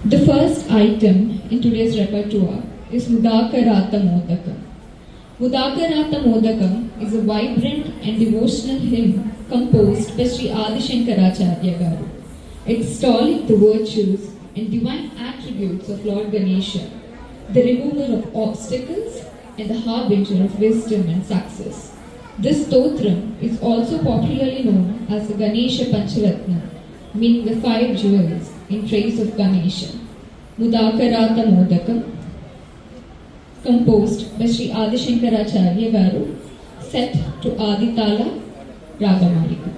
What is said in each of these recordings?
The first item in today's repertoire is Mudakarata Modakam. Mudakarata Modakam is a vibrant and devotional hymn composed by Sri Adi Shankaracharya Garu, extolling the virtues and divine attributes of Lord Ganesha, the remover of obstacles and the harbinger of wisdom and success. This stotram is also popularly known as the Ganesha Pancharatna, meaning the 5 jewels in praise of Ganesha. Mudakarata Modakam, composed by Sri Adi Shankaracharya Garu, set to Adi Tala Ragamalika.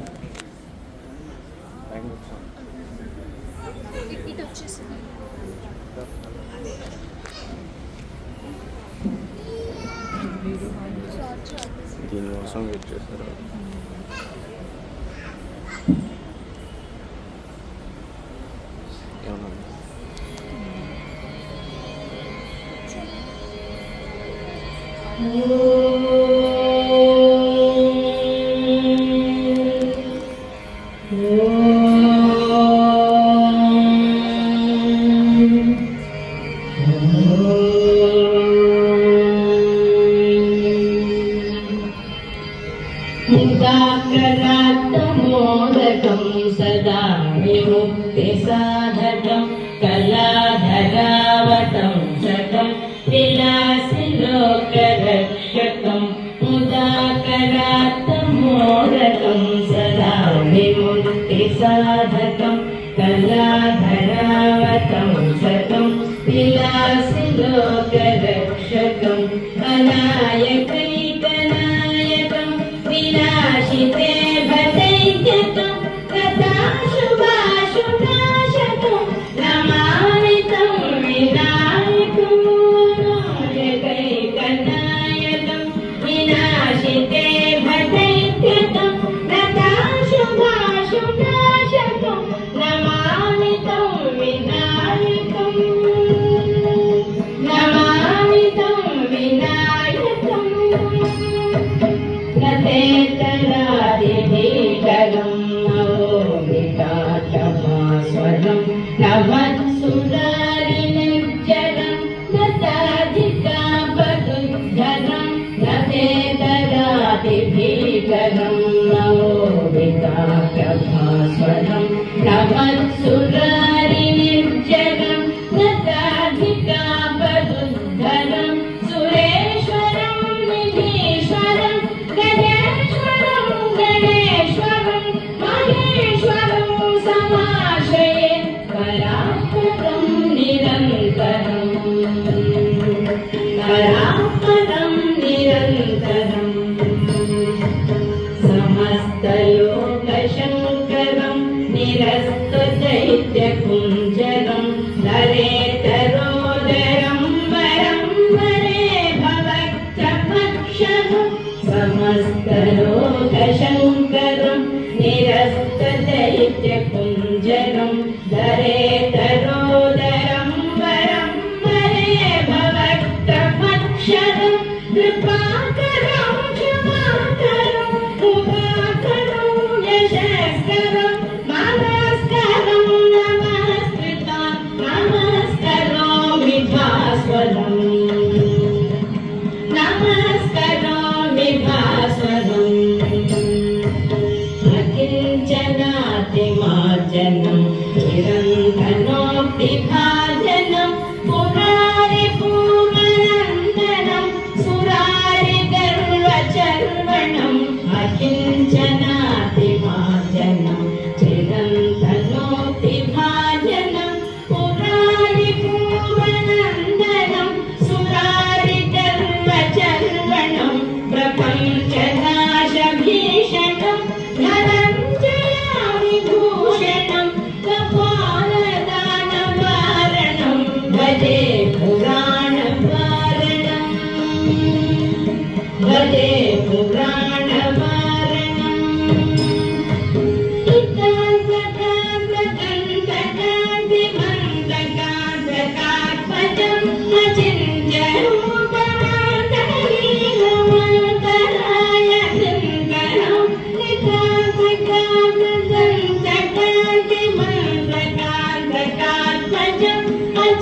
దీనికోసం wait చేస్తారు. मुदाकरात्तमोदकं सदा विमुक्तिसाधकं कलाधरावतं सकं विलासिलोकरक्षकं मुदाकरात्तमोदकं सदा विमुक्तिसाधकं कलाधरावतं सकं विलासिलोकरक्षकं अनायकैकनायकं विनाशिते भदैत्यकं तथा शुभाशुनाशकं नमामि तं विनायकं नायकैकनायकं विनाशिते भदैत्यकं तथा शुभाशुनाशकं नमामि तं विनायकं नमामि तं विनायकं नतेतरादिभीकरं नवोमितातमास्वरं नवत्सुरारिनिर्जरं नताधिकापदुद्धरं नतेतरादिभीकरं नवोमितातमास्वरं नवत्सुरारिनिर्जरं नताधिकापदुद्धरं सुरेश्वरं निधीश्वरं गणेश्वरं गणेश्वरं महेश्वरं समाश्रये परात्परं निरन्तरं परात्परं निरन्तरं समस्तलोकशङ्करं निरस्तदैत्यकुञ्जरं नरेतरोदरं वरं वरे भवच्चभक्षणं समस्तलोकशङ्करं निरस्तदैत्यकुञ्जरं नरेतरोदरं वरं वरे भवच्चभक्षणं कृपाकरं क्षमाकरं मुखाकरं यशस्करं मनस्करं नमस्कृतं नमस्करोमि भास्वरम् नमस्करोमि भास्वरम् अकिञ्चनातिमार्जनं निरन्तनोक्तिभाजनं पुरारिपूर्वनन्दनं सुरारिगर्वचर्वणम् अकिञ्चनातिमार्जनं चिरन्तनोक्तिभाजनं पुरारिपूर्वनन्दनं सुरारिगर्वचर्वणं प्रपञ्चनाशभीषणं धनञ्जयाविभूषणं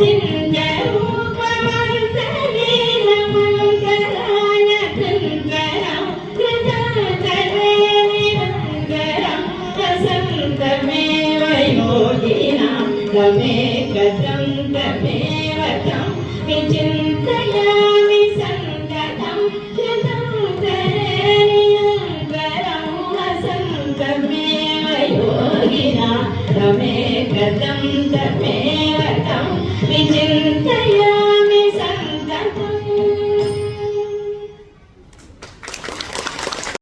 चिन्तरूपमन्तवीरमङ्गलानन्दरं कृतातरे निरन्तरं वसन्तमेव योगिनां तमेकं तमेव तं विचिन्तयामि सन्ततं कृतातरे निरन्तरं वसन्तमेव योगिनां तमेकं तमेव